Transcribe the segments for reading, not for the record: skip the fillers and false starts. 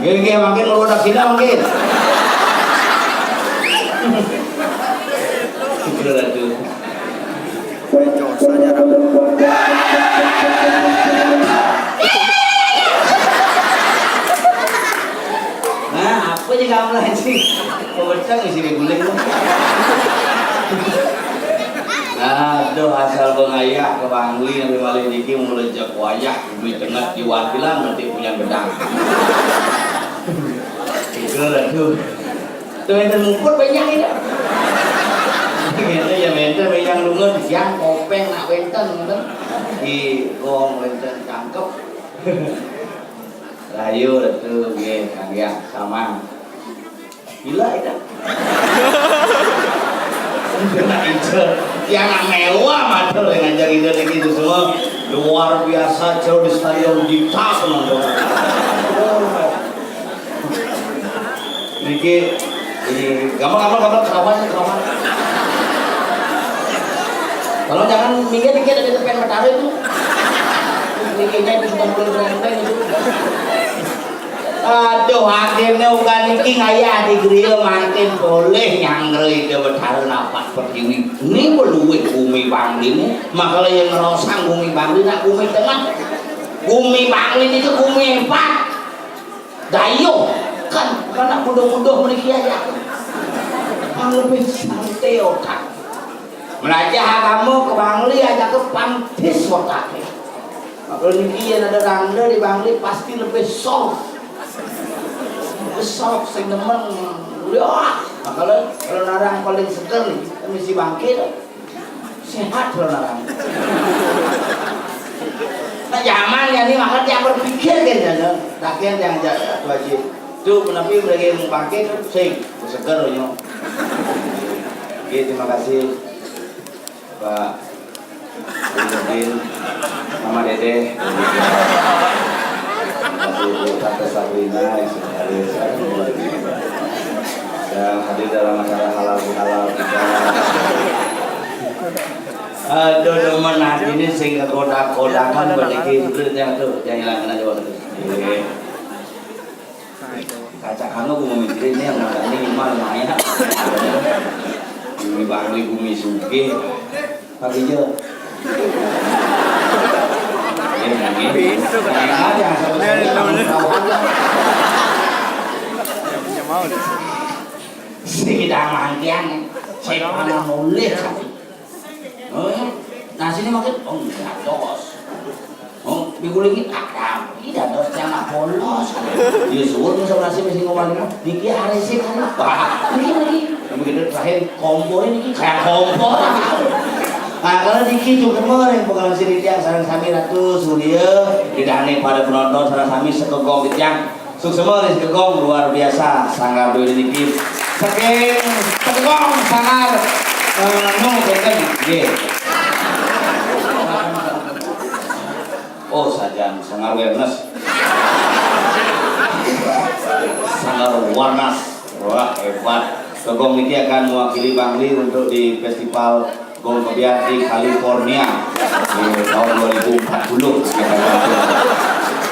Gini makin meludak sini makin. Nah, apa aja kamu lah sih? Kebecang di sini guling. Aduh, asal bengayah ke Bangli Nabi Malik Diki melejak wayah di tengah diwakilan nanti punya gedang. Kira tuh, tuh yang mukul banyak ini. Gitu ya menten yang lungan siang kopeng nak wenten gitu. Di gong wenten cangkep. Rayu tuh ge kagak sama. Gila itu. Yang mewah macam dengan jari dari itu semua luar biasa jauh di stadion di tas nonton. Niki ini gampang kerawan. Kalau jangan minggir dikit dari tepen matahari itu. Nikinya itu sudah mulai berenteng itu. Aduh, akhirnya bukan niki ngaya di grill makin boleh nyangre ke betara napak pertiwi. Ini beluwe bumi Bangli ini, makanya yang ngerosang bumi Bangli nak bumi tengah. Bumi Bangli itu bumi empat. Dayo kan karena mudah-mudah meniki aja. Yang lebih santai otak. Melajah kamu ke Bangli aja ke pantis otaknya. Kalau niki ada rangga di Bangli pasti lebih soft. Besok sing nemen lihat makanya kalau narang paling seger nih misi bangkit sehat kalau narang nah zaman ya nih makanya yang berpikir kan rakyat yang wajib tuh menapi mereka bangkit sing seger loh. Oke, terima kasih Pak Udin Mama Dede Tante Sabrina yang sudah hadir dalam acara halal kita. Aduh teman hati ini sehingga kodak-kodakan berdeki sebenarnya tuh yang hilangkan aja waktu itu. Kaca kamu gue mau mikirin ini yang mana ini lumayan. Bumi Bangli bumi Sugih pagi aja. Pintu ke tanah. Mau deh. Tidak mandian, saya mana mulai kan? Oh ya, nah sini makin enggak dos. Oh, digulingin ada, tidak dos jangan polos. Dia suruh sama nasi mesti ngomong dikit hari sih kan apa? Lagi begitu terakhir kompor ini kayak kompor. Nah kalau diki juga kemarin pengalaman sini yang sarang sami ratu surya didahani pada penonton sarang sami sekegong yang sukses sekegong luar biasa sangar dulu diki saking sekegong sangar keken oh saja sangar wellness sangar warnas wah hebat sekegong niki akan mewakili Bangli untuk di festival Gong Kebiar di California di tahun 2040.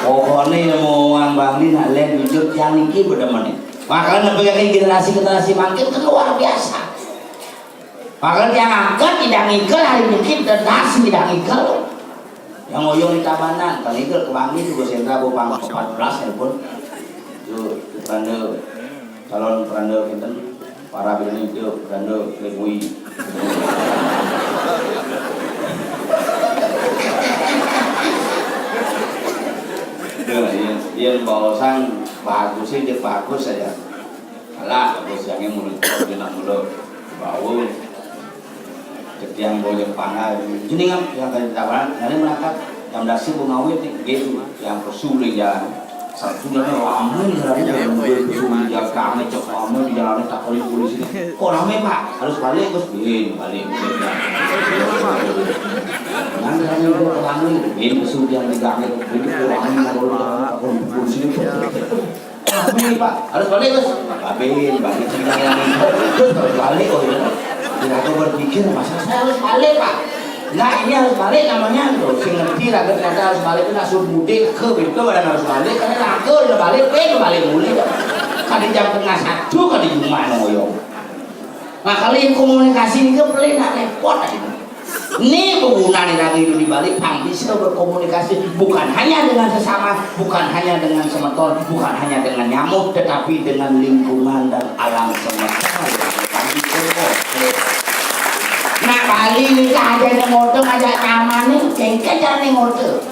Pokoknya mau orang Bangli nak lihat wujud yang ini benar-benar. Makanya bagi generasi makin kan luar biasa. Makanya yang angkat tidak ngikal hari ini dedas tidak ngikal. Yang ngoyong di Tabanan, kalau ngikal ke Bangli juga sentra bopang 14 ya pun. Itu peranda calon peranda kita para bini itu peranda lebui. Dia bawa sang bagus sih dia bagus saja. Alah bagus yang mulut dia nak mulut bau. Ketiang bau Jepang jadi yang akan ditawaran nanti merangkap jam dasar bungawit gitu yang kesulit jalan. Satu sudah ramai jalan yang kami cek ramai di jalan tak boleh polisi. Kok ramai pak? Harus balik bos? Balik. Nanti kami bawa ke Bangli, ini kesulit yang diganggu. Ini kurangnya kalau polisi itu. Ramai pak? Harus balik bos? Balik terus balik oh ya. Tidak aku berpikir masa saya harus balik pak. Nah ini harus balik namanya loh. Si ngerti lah ternyata harus balik itu langsung mudik ke itu badan harus balik karena langsung udah balik mulai. Kan di jam tengah 1 kan di rumah ngoyong. Nah kalian komunikasi ini boleh nak repot ini. Ini penggunaan lagi di balik pang bisa berkomunikasi bukan hanya dengan sesama, bukan hanya dengan semeton, bukan hanya dengan nyamuk, tetapi dengan lingkungan dan alam semesta. Nah Bali ini aja nih motor aja taman nih, cengket aja nih motor.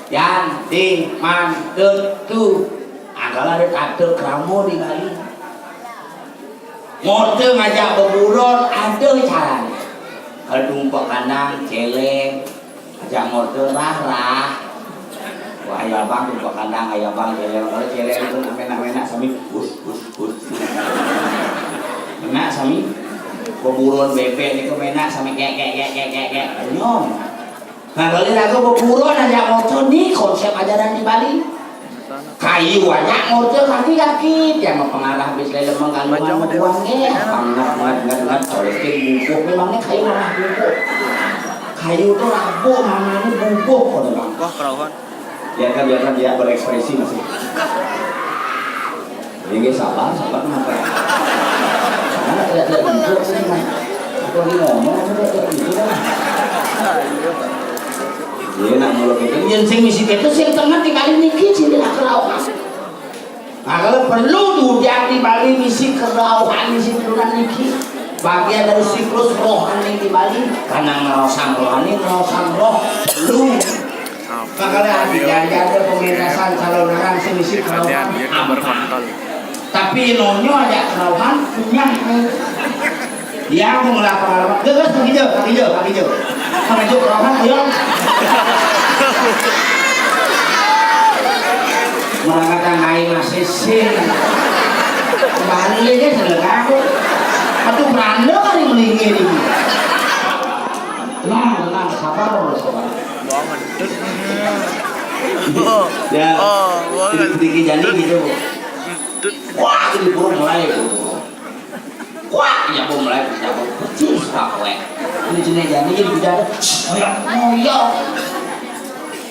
Yang di mantet tuh, adalah ada takdir keramo di Bali. Motor ngajak berburon ada caranya. Kalau tumpuk kandang, celeng, ajak motor rah. Wah ayah bang tumpuk kandang, ayah bang celeng. Kalau celeng itu menak sami, bus. Menak sami. Beburon bebek ini kemenak sampai kayak nyom. Nah kalau aku beburon aja motor nih konsep ajaran di Bali. Kayu aja motor kaki yang mempengaruhi habis lele mengandungan uangnya. Banget soalnya bubuk memangnya kayu mana bubuk. Kayu tuh rabuk mana ini bubuk kok bang. Wah kerawan. Biarkan dia berekspresi masih. Ini sabar kenapa? Karena tidak hidup sih mas. Aku lagi ngomong tidak hidup kan. Dia nak mulai itu. Yang sing misi itu sing tengah tinggalin niki sini lah kerauhan. Nah kalau perlu diudiak di Bali misi kerauhan misi turunan niki. Bagian dari siklus rohani di Bali. Karena ngerosang rohani, ngerosang roh perlu. Makanya ada pementasan calon orang sing misi kerauhan. Tapi nonyo ada kerauhan punya dia mau ngelapar terus kaki jauh kerauhan ayo mengatakan ngai masih sin baliknya sedang aku atau beranda kali melingin ini tenang sabar ya tinggi jadi gitu. Wah, ini burung mulai wah, ya burung mulai percis pakai ini jenis jadi bicara ngoyok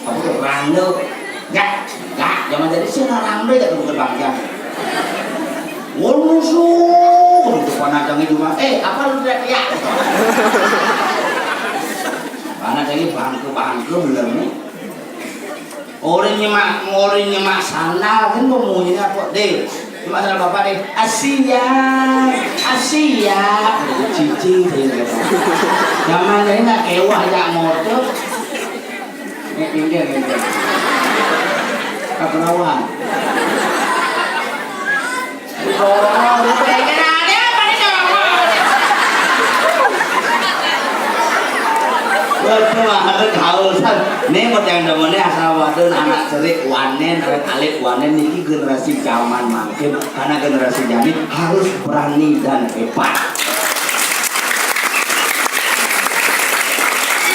aku tuh rando enggak jangan jadi sih rando ya bukan bangga musuh untuk panacang itu mah apa lu teriak mana lagi bangku belum nih orang nyemak sana kan ngomongnya apa deh cuma salah bapak deh Asia cici zaman ini nak kewah jak motor ini keperawan orang pengen ada apa nih ada kausan. Nih buat yang demennya asal wadon anak cerik wanen, alit wanen ini generasi zaman makin karena generasi jadi harus berani dan hebat.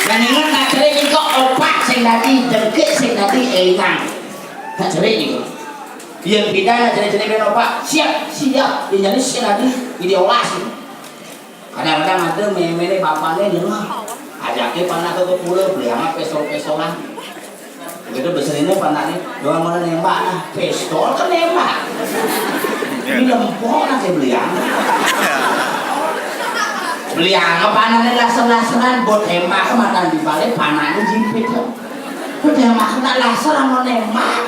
Dan ingat tak cerik ini kok opak sing tadi dengkit sing tadi enang. Tak cerik ini. Yang pidana cerik-cerik ben opak siap. Yang jadi sing tadi ideolas. Kadang-kadang ada memele bapaknya di rumah. Ajaknya panah ke pulau beli sama pistol-pistolan. Begitu besarnya panahnya doang mana nembak nah pistol kan nembak. Ini lempok nah saya beli sama panahnya laser-laseran buat nembak kemana dibalik panahnya jimpit. Buat nembak kena laser sama nembak.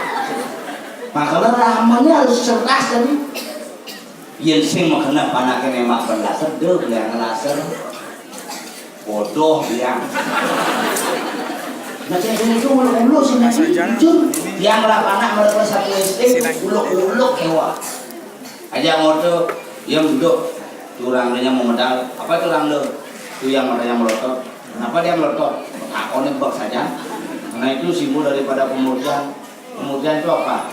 Makanya ramanya harus cerdas tadi. Yang sing makanya panahnya nembak berlaser dia beli sama laser. Bodoh bilang. Nah saya itu ulu-ulu sih nanti jujur. Yang lah anak mereka satu SD ulu-ulu kewa. Aja motor yang duduk turangnya mau medal. Apa turang lo? Itu yang mereka melotot. Kenapa dia melotot? Akonnya bak saja. Karena itu simbol daripada pemurnian. Pemurnian itu apa?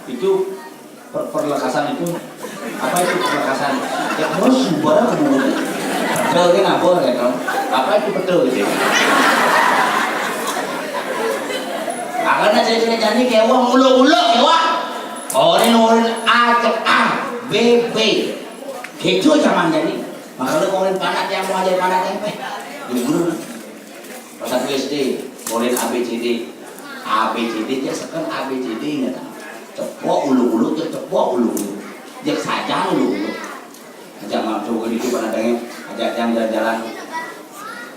Itu perlekasan itu. Apa itu perlekasan? Ya harus suara kemudian. Betul kan apa ya kan? Apa itu betul gitu? Karena saya jadi kewa mulu-mulu kewa. Orang A B B. Gitu zaman jadi. Makanya orang panat yang mau ajar panat tempe. Dulu pas satu SD, orang ABCD dia sekarang ABCD nggak tahu. Cepok ulu-ulu, cepok ulu-ulu. Dia saja ulu-ulu. Ajak masuk ke itu panatnya. Ajak jalan-jalan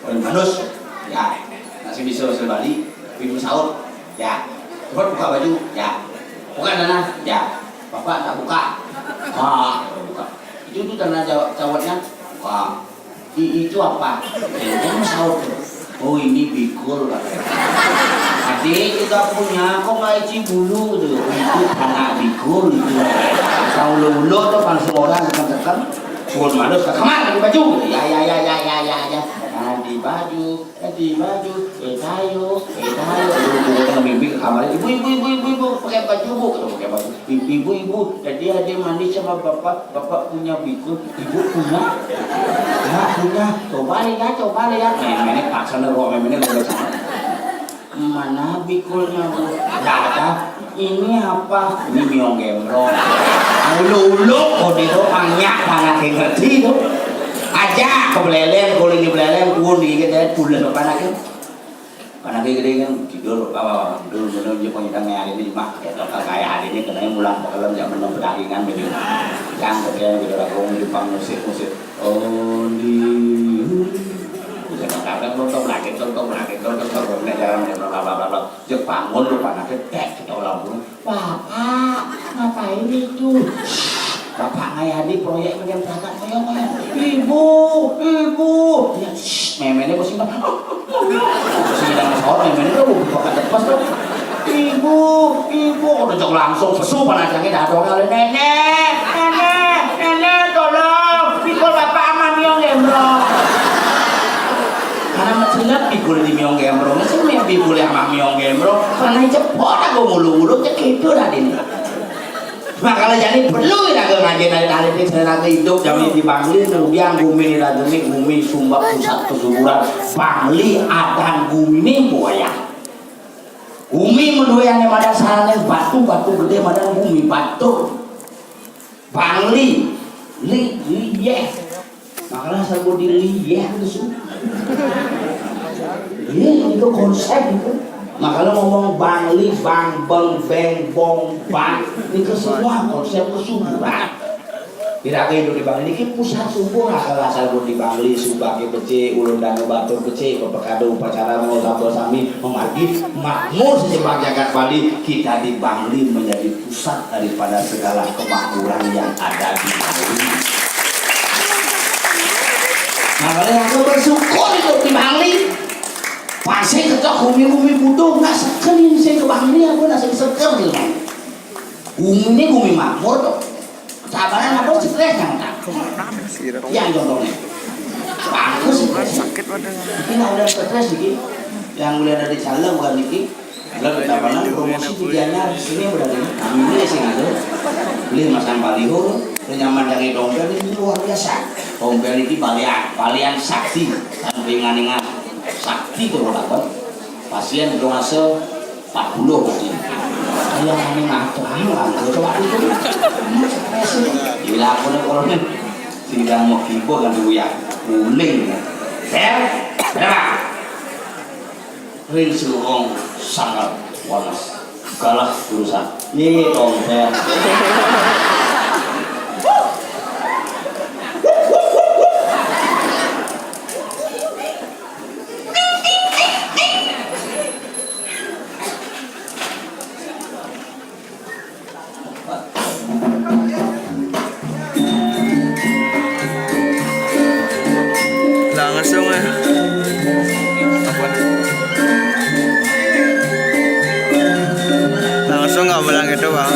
orang manus ya nasi bisa Bali ibu sahur ya cepat buka baju ya buka dana ya bapak tak buka buka itu dana jawabnya wah itu apa ini sahur oh ini bikul adik kita punya kok nggak isi bulu tuh itu anak bikul itu tahu lu tuh kan semua orang tekan suruh manus ke kamar ganti baju ya ganti baju tayo lu mimpi ke kamar ibu pakai baju bu pakai baju ibu jadi ada mandi sama bapak punya bikul ibu punya coba lihat memangnya paksa neruang memangnya udah sama mana bikulnya bu nggak ada ini apa ini miong gembrong ulu-ulu kok itu banyak panak yang ngerti itu aja kebelelen kulit di belelen kuun di kita bulan panaknya gede kan tidur bawa dulu menuju pengitannya hari ini mah kayak hari ini kena mulang pakalam zaman berdagingan begitu yang kemudian kita lakukan di musik oh di kadang contoh lagi jalan jek bangun lupa nanti kita ulang dulu bapak ngapain itu bapak ngayadi proyek macam berangkat ibu ya memenya posisi sidang sahur memenya tuh buka depas tuh ibu udah jauh langsung pesu panasnya dah dong nenek tolong pikul bapak sama miong gembrong karena macamnya pikul di miong gembrong sih pikul sama miong gembrong karena cepot aku mulu-mulu cek itu dah ini. Nah kalau jadi perlu kita ngaji dari ini saya hidup jam di Bangli kemudian bumi ini bumi Sumba pusat kesuburan Bangli adan bumi buaya bumi menduanya pada sarane batu gede pada bumi batu Bangli liyeh makanya saya mau diliyeh itu itu konsep itu. Makanya ngomong Bangli, bang, bong, bang, itu semua konsep kesuburan. Tidak kayak itu di Bangli, ini pusat subur kalau asal di Bangli, Subaki Bece, Ulun Danu Batur Bece, Pepekado upacara mau sabdo sami memargi makmur sejebak jagat Bali. Kita di Bangli menjadi pusat daripada segala kemakmuran yang ada di Bangli. Makanya aku bersyukur hidup di Bangli. Pasai ketok bumi butuh nggak sekelin saya ke Bangli aku nggak sekel gitu kan. Bumi ini bumi makmur tuh. Sabaran apa stres yang tak? Yang contohnya. Bagus stres. Sakit badan. Ini udah stres dikit. yang mulai dari Cala bukan Niki. Lalu kita pernah promosi di Gianyar sini berarti kami beli sih nggak beli masang baliho nyaman dari dompet ini luar biasa. Dompet ini balian sakti sampai ingat sakti kalau dapat pasien dong asal 40 berarti. Yang ini ngatur coba itu. Gila aku nih kalau nih sidang mau kibo kan dulu ya kuning. Berapa? Ring sulung sangat wanas kalah urusan ini dompet. Langsung ya. Langsung nggak bilang gitu bang.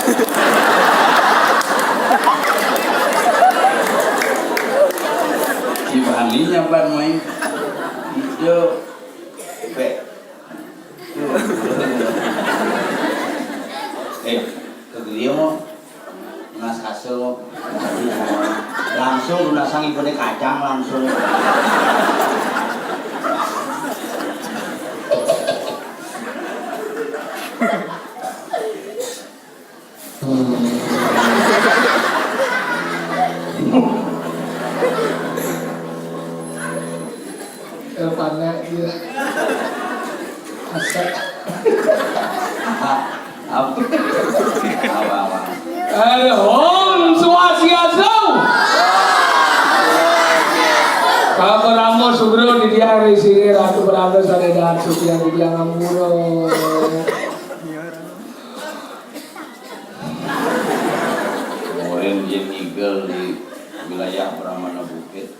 Si Balinya ban main hijau be ke dia mau ngas hasil mau langsung lunasang ibu kacang langsung Depannya dia asal. apa Om Swastiastu. Kamu Ramo Sugro di dia sini Ratu Prabu Saredan Supian di dia Ngamburo. kemarin dia nigel di wilayah Pramana Bukit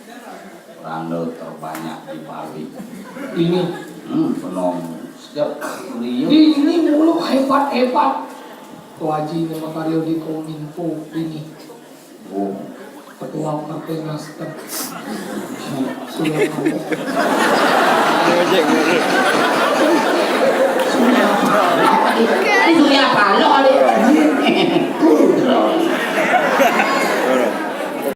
randol terbanyak di Bali Ini penom setiap beliau ini mulu hebat. Waji nama karyo di Kominfo ini ketua partai Nasdem sudah ngomong. Ini apa lo kali?